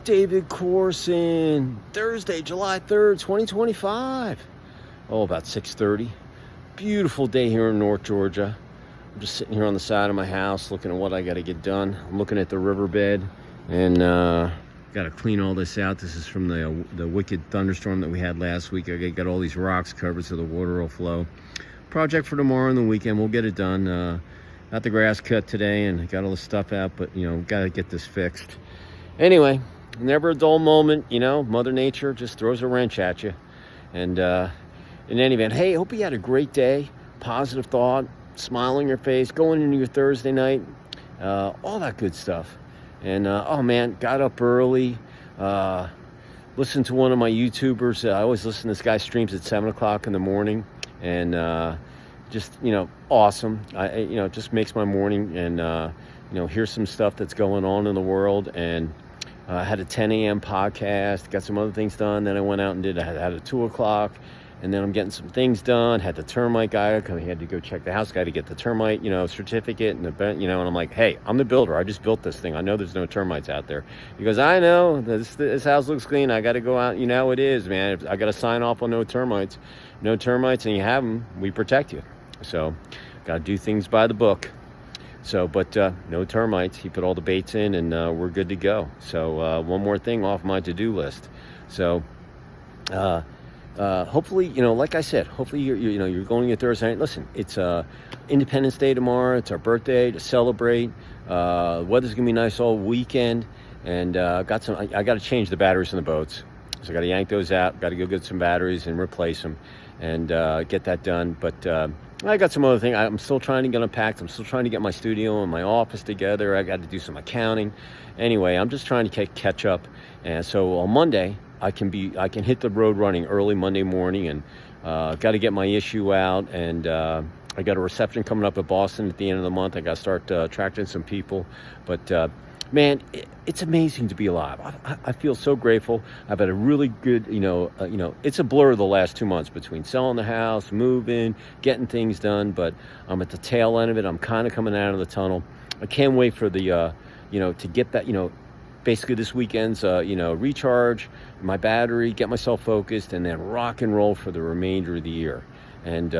David Corson, Thursday, July 3rd, 2025. Oh, about 6:30. Beautiful day here in North Georgia. I'm just sitting here on the side of my house looking at what I got to get done. I'm looking at the riverbed and got to clean all this out. This is from the wicked thunderstorm that we had last week. I got all these rocks covered so the water will flow. Project for tomorrow and the weekend. We'll get it done. Got the grass cut today and got all the stuff out, but got to get this fixed. Anyway, never a dull moment. Mother Nature just throws a wrench at you. And in any event, hey, hope you had a great day. Positive thought, smile on your face, going into your Thursday night, all that good stuff. And oh man, got up early, listened to one of my YouTubers. I always listen to this guy streams at 7 o'clock in the morning, and just awesome. It just makes my morning, and hear some stuff that's going on in the world. And I had a 10 a.m. podcast, got some other things done. Then I went out and I had a 2 o'clock, and then I'm getting some things done. Had the termite guy come. He had to go check the house guy to get the termite, certificate, and and I'm like, hey, I'm the builder. I just built this thing. I know there's no termites out there. He goes, I know this house looks clean. I got to go out. It is, man. I got to sign off on no termites, and you have them. We protect you. So, got to do things by the book. So, but no termites. He put all the baits in, and we're good to go. So, one more thing off my to-do list. So, hopefully, like I said, hopefully you're going to Thursday night. Listen, it's Independence Day tomorrow. It's our birthday to celebrate. Weather's gonna be nice all weekend, and I got to change the batteries in the boats. So I got to yank those out. Got to go get some batteries and replace them, and get that done. But I got some other things. I'm still trying to get unpacked. I'm still trying to get my studio and my office together. I got to do some accounting. Anyway, I'm just trying to catch up. And so on Monday, I can hit the road running early Monday morning, and got to get my issue out. And I got a reception coming up at Boston at the end of the month. I got to start attracting some people. But man, it's amazing to be alive. I feel so grateful. I've had a really good, it's a blur the last 2 months between selling the house, moving, getting things done. But I'm at the tail end of it. I'm kind of coming out of the tunnel. I can't wait for the, to get that, basically this weekend's, recharge my battery, get myself focused, and then rock and roll for the remainder of the year. And,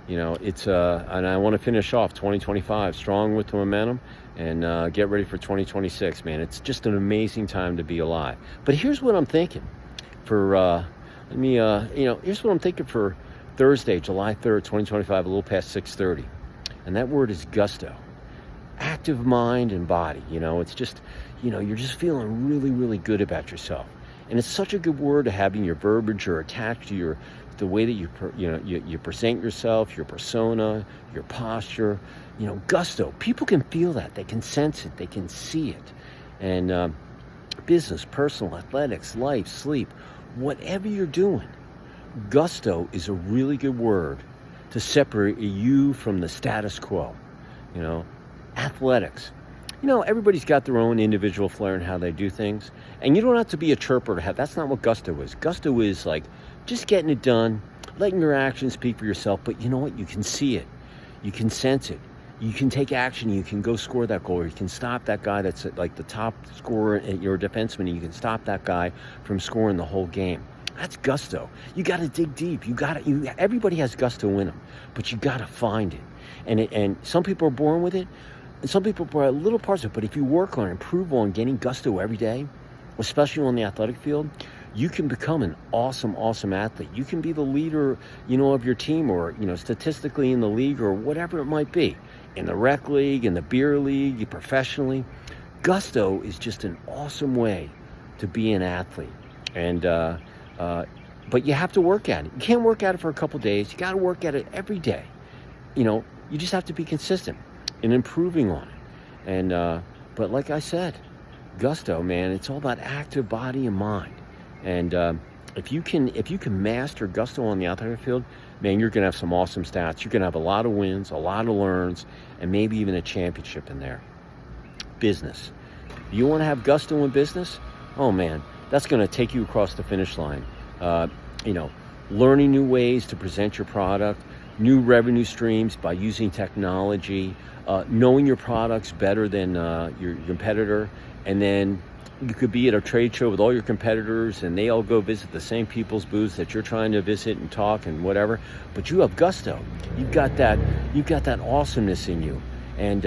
it's, and I want to finish off 2025 strong with the momentum, and get ready for 2026, man. It's just an amazing time to be alive. But here's what I'm thinking for, here's what I'm thinking for Thursday, July 3rd, 2025, a little past 6:30. And that word is gusto. Active mind and body. It's just, you're just feeling really, really good about yourself. And it's such a good word to have in your verbiage or attached to the way that you present yourself, your persona, your posture. Gusto. People can feel that. They can sense it. They can see it. And business, personal, athletics, life, sleep, whatever you're doing, gusto is a really good word to separate you from the status quo. Athletics. Everybody's got their own individual flair and how they do things. And you don't have to be a chirper to have. That's not what gusto is. Gusto is like just getting it done, letting your actions speak for yourself. But you know what? You can see it. You can sense it. You can take action. You can go score that goal. Or you can stop that guy that's like the top scorer at your defenseman. And you can stop that guy from scoring the whole game. That's gusto. You got to dig deep. Everybody has gusto in them, but you got to find it. And some people are born with it. And some people are little parts of it, but if you work on it, improve on getting gusto every day, especially on the athletic field, you can become an awesome, awesome athlete. You can be the leader, of your team, or, statistically in the league, or whatever it might be, in the rec league, in the beer league, professionally. Gusto is just an awesome way to be an athlete. And, but you have to work at it. You can't work at it for a couple days. You got to work at it every day. You just have to be consistent and improving on it. And but like I said, gusto, man, it's all about active body and mind. And if you can master gusto on the athletic field, man, you're gonna have some awesome stats. You're gonna have a lot of wins, a lot of learns, and maybe even a championship in there. Business. You want to have gusto in business? Oh man, that's gonna take you across the finish line. Learning new ways to present your product, new revenue streams by using technology, knowing your products better than your competitor, and then You could be at a trade show with all your competitors and they all go visit the same people's booths that you're trying to visit and talk and whatever, but you have gusto. You've got that awesomeness in you, and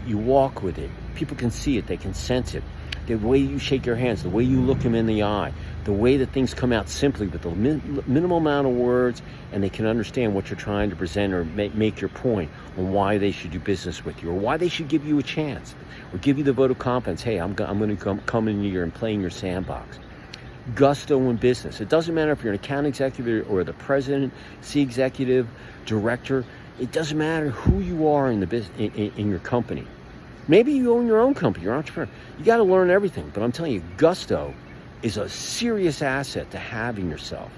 you walk with it. People can see it, they can sense it. The way you shake your hands, the way you look them in the eye, the way that things come out simply with the minimal amount of words, and they can understand what you're trying to present or make your point on why they should do business with you, or why they should give you a chance, or give you the vote of confidence. Hey, I'm going to come in here and play in your sandbox. Gusto in business. It doesn't matter if you're an account executive or the president, C executive, director. It doesn't matter who you are in the business, in your company. Maybe you own your own company, you're an entrepreneur. You got to learn everything. But I'm telling you, gusto is a serious asset to have in yourself.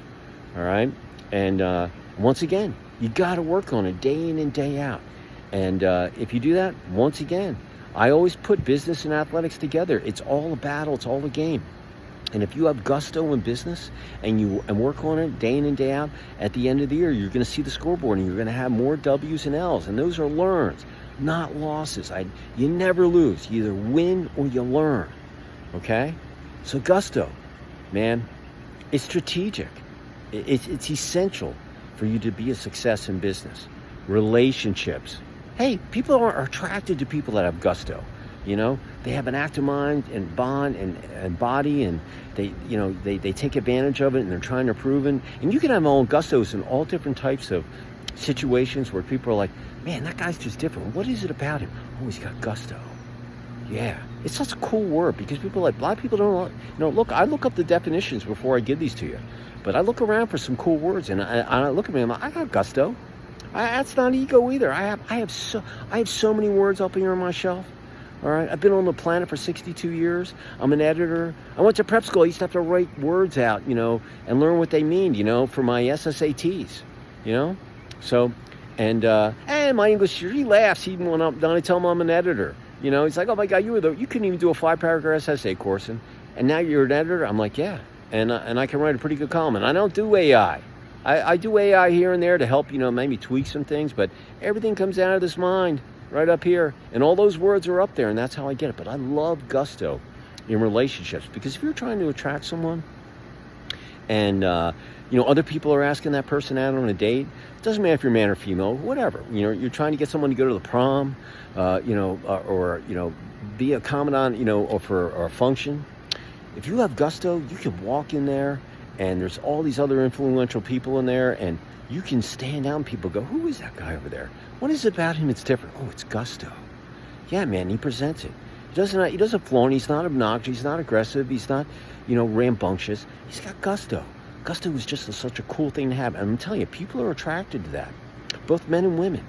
All right? And once again, you got to work on it day in and day out. And if you do that, once again, I always put business and athletics together. It's all a battle. It's all a game. And if you have gusto in business and work on it day in and day out, at the end of the year, you're going to see the scoreboard and you're going to have more W's and L's. And those are learns, not losses. You never lose. You either win or you learn. Okay? So gusto, man, it's strategic. It's essential for you to be a success in business. Relationships. Hey, people are attracted to people that have gusto. You know, they have an active mind and bond and body, and they take advantage of it, and they're trying to prove it. And you can have all gustos in all different types of situations where people are like, man, that guy's just different. What is it about him? Oh, he's got gusto. Yeah, it's such a cool word because people a lot of people don't look. I look up the definitions before I give these to you, but I look around for some cool words, and I look at me. I'm like, I got gusto. That's not ego either. I have so many words up here on my shelf. All right, I've been on the planet for 62 years. I'm an editor. I went to prep school. I used to have to write words out, and learn what they mean, for my SSATs, So, and my English teacher, he laughs even when I tell him I'm an editor. He's like, oh my God, you couldn't even do a 5-paragraph essay, Corson, and now you're an editor. I'm like, yeah, and I can write a pretty good column, and I don't do AI. I do AI here and there to help, maybe tweak some things, but everything comes out of this mind. Right up here, and all those words are up there, and that's how I get it. But I love gusto in relationships, because if you're trying to attract someone and other people are asking that person out on a date, it doesn't matter if you're man or female, whatever, you're trying to get someone to go to the prom, or be a commandant, or for a function. If you have gusto, you can walk in there, and there's all these other influential people in there, and you can stand out and people go, who is that guy over there? What is it about him? It's different. Oh, it's gusto. Yeah, man, he presents it. He doesn't flaunt. He's not obnoxious. He's not aggressive. He's not, rambunctious. He's got gusto. Gusto is just such a cool thing to have. And I'm telling you, people are attracted to that. Both men and women.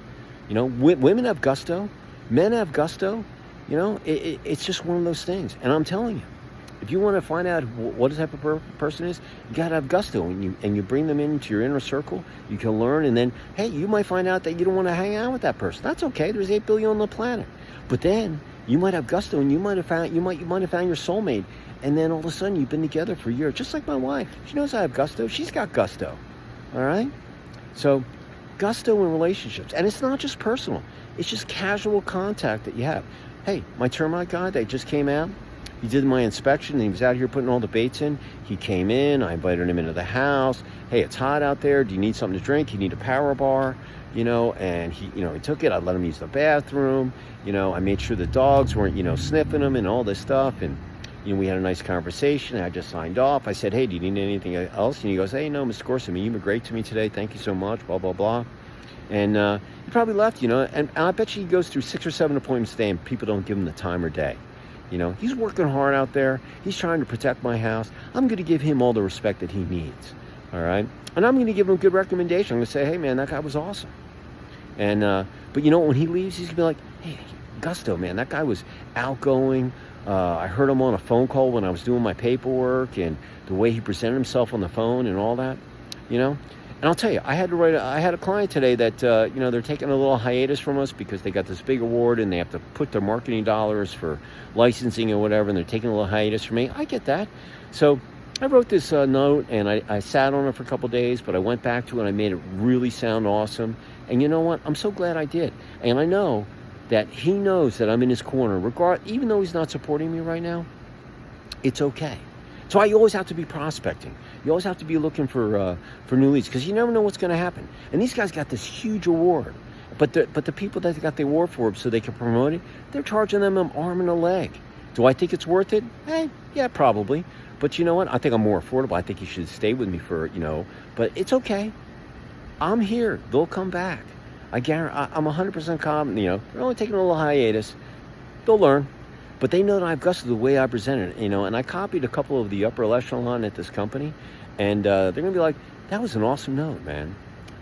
Women have gusto. Men have gusto. It's just one of those things. And I'm telling you, if you want to find out what type of person is, you got to have gusto, and you bring them into your inner circle. You can learn, and then, hey, you might find out that you don't want to hang out with that person. That's okay. There's 8 billion on the planet. But then you might have gusto, and you might have found your soulmate, and then all of a sudden you've been together for a year. Just like my wife. She knows I have gusto. She's got gusto. All right? So gusto in relationships. And it's not just personal. It's just casual contact that you have. Hey, my termite guy that just came out, he did my inspection, and he was out here putting all the baits in. He came in, I invited him into the house. Hey, it's hot out there. Do you need something to drink? You need a power bar, and he took it. I let him use the bathroom. I made sure the dogs weren't, sniffing him and all this stuff. And, we had a nice conversation. I just signed off. I said, hey, do you need anything else? And he goes, hey, no, Mr. Corson, you've been great to me today. Thank you so much, blah, blah, blah. And he probably left, and I bet you he goes through 6 or 7 appointments a day, and people don't give him the time or day. He's working hard out there. He's trying to protect my house. I'm going to give him all the respect that he needs. All right. And I'm going to give him a good recommendation. I'm going to say, hey, man, that guy was awesome. And, but when he leaves, he's going to be like, hey, gusto, man, that guy was outgoing. I heard him on a phone call when I was doing my paperwork, and the way he presented himself on the phone and all that, And I'll tell you, I had a client today that, they're taking a little hiatus from us because they got this big award and they have to put their marketing dollars for licensing or whatever, and they're taking a little hiatus from me. I get that. So I wrote this note, and I sat on it for a couple days, but I went back to it and I made it really sound awesome. And you know what? I'm so glad I did. And I know that he knows that I'm in his corner, even though he's not supporting me right now. It's okay. So I always have to be prospecting. You always have to be looking for new leads, because you never know what's going to happen. And these guys got this huge award, but the people that got the award for it so they can promote it, they're charging them an arm and a leg. Do I think it's worth it? Yeah, probably. But you know what? I think I'm more affordable. I think you should stay with me for, but it's okay. I'm here. They'll come back. I guarantee. I'm 100% confident. They're only taking a little hiatus. They'll learn. But they know that I've gusto the way I present it, and I copied a couple of the upper echelon at this company, and they're going to be like, that was an awesome note, man,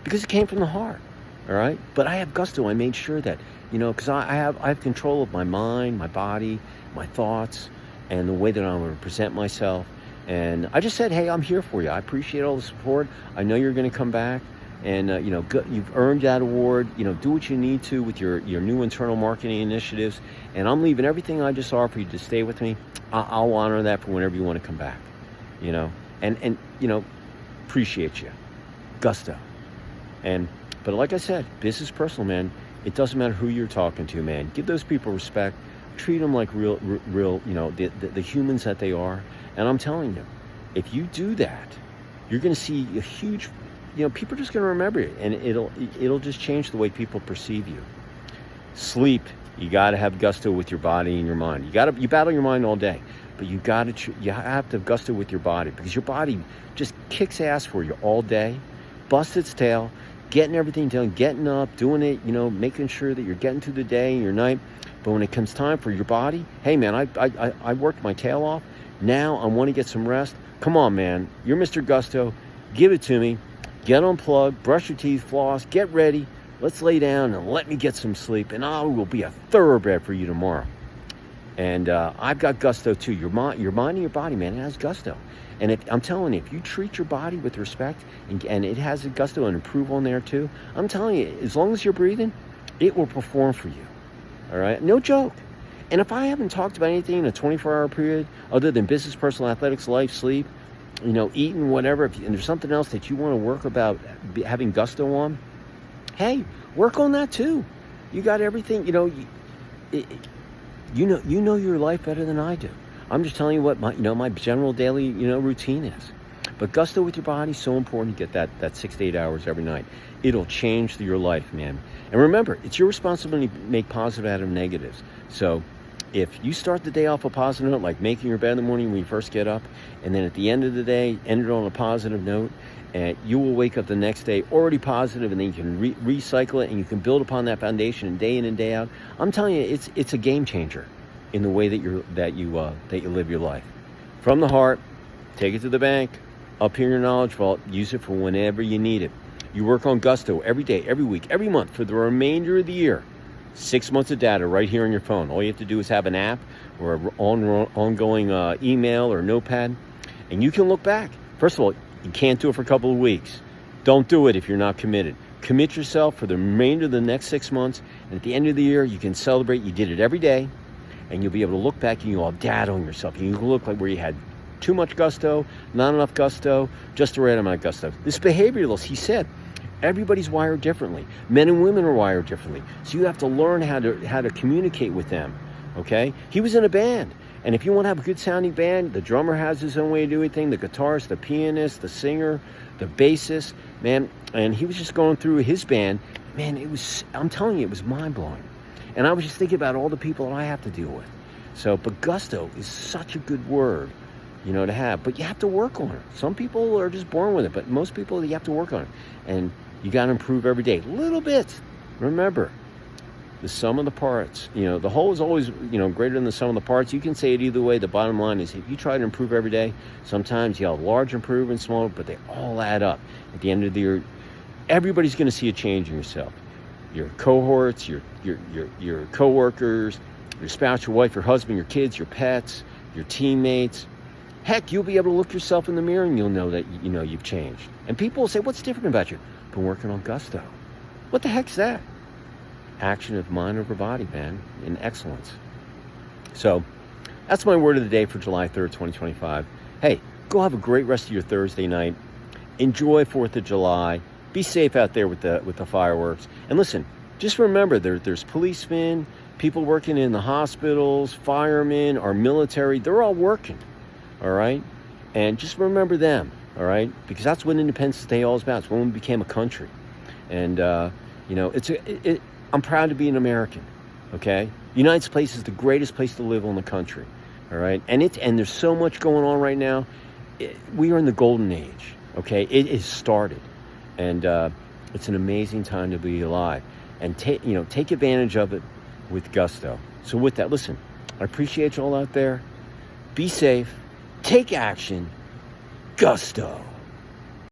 because it came from the heart, all right? But I have gusto. I made sure that, because I have control of my mind, my body, my thoughts, and the way that I'm going to present myself. And I just said, hey, I'm here for you. I appreciate all the support. I know you're going to come back. And, you've earned that award. Do what you need to with your new internal marketing initiatives. And I'm leaving everything I just offered you to stay with me. I'll honor that for whenever you want to come back, and appreciate you. Gusto. But like I said, business personal, man, it doesn't matter who you're talking to, man. Give those people respect. Treat them like real, the humans that they are. And I'm telling you, if you do that, you're going to see a huge, people are just going to remember it, and it'll just change the way people perceive you. Sleep, you got to have gusto with your body and your mind. You battle your mind all day, but you have to have gusto with your body, because your body just kicks ass for you all day, busts its tail, getting everything done, getting up, doing it, making sure that you're getting through the day and your night. But when it comes time for your body, hey man, I worked my tail off. Now I want to get some rest. Come on, man. You're Mr. Gusto. Give it to me. Get unplugged, brush your teeth, floss, get ready. Let's lay down and let me get some sleep, and I will be a thoroughbred for you tomorrow. And I've got gusto too. Your mind and your body, man, it has gusto. And I'm telling you, if you treat your body with respect and it has a gusto and improve on there too, I'm telling you, as long as you're breathing, it will perform for you. All right? No joke. And if I haven't talked about anything in a 24-hour period other than business, personal, athletics, life, sleep, eating, whatever, and there's something else that you want to work about having gusto on, hey, work on that too. You got everything, you know your life better than I do. I'm just telling you what my general daily, routine is. But gusto with your body is so important to get that 6 to 8 hours every night. It'll change your life, man. And remember, it's your responsibility to make positive out of negatives. So if you start the day off a positive note, like making your bed in the morning when you first get up, and then at the end of the day, end it on a positive note, and you will wake up the next day already positive, and then you can recycle it, and you can build upon that foundation day in and day out. I'm telling you, it's a game changer in the way that you live your life. From the heart, take it to the bank, up here in your knowledge vault, use it for whenever you need it. You work on gusto every day, every week, every month for the remainder of the year. 6 months of data right here on your phone. All you have to do is have an app or an ongoing email or notepad, and you can look back. First of all, you can't do it for a couple of weeks. Don't do it if you're not committed. Commit yourself for the remainder of the next 6 months, and at the end of the year, you can celebrate you did it every day, and you'll be able to look back and you'll have data on yourself. You can look like where you had too much gusto, not enough gusto, just the right amount of gusto. This behavioralist, he said, everybody's wired differently. Men and women are wired differently. So you have to learn how to communicate with them, okay? He was in a band. And if you want to have a good sounding band, the drummer has his own way to do anything, the guitarist, the pianist, the singer, the bassist, man. And he was just going through his band. Man, I'm telling you, it was mind-blowing. And I was just thinking about all the people that I have to deal with. So, but gusto is such a good word, to have. But you have to work on it. Some people are just born with it, but most people, you have to work on it. And you got to improve every day. Little bits. Remember, the sum of the parts. The whole is always, greater than the sum of the parts. You can say it either way. The bottom line is if you try to improve every day, sometimes you have large improvements, small, but they all add up. At the end of the year, everybody's going to see a change in yourself. Your cohorts, your coworkers, your spouse, your wife, your husband, your kids, your pets, your teammates. Heck, you'll be able to look yourself in the mirror and you'll know that you've changed. And people will say, what's different about you? Been working on gusto. What the heck's that? Action of mind over body, man, in excellence. So that's my word of the day for July 3rd, 2025. Hey, go have a great rest of your Thursday night. Enjoy 4th of July. Be safe out there with the fireworks. And listen, just remember there's policemen, people working in the hospitals, firemen, our military. They're all working. all right? And just remember them, all right? Because that's what Independence Day all is about. It's when we became a country. And, I'm proud to be an American, okay? United States is the greatest place to live in the country, all right? And there's so much going on right now. We are in the golden age, okay? It is started. And it's an amazing time to be alive. And take advantage of it with gusto. So with that, listen, I appreciate you all out there. Be safe. Take action. Gusto.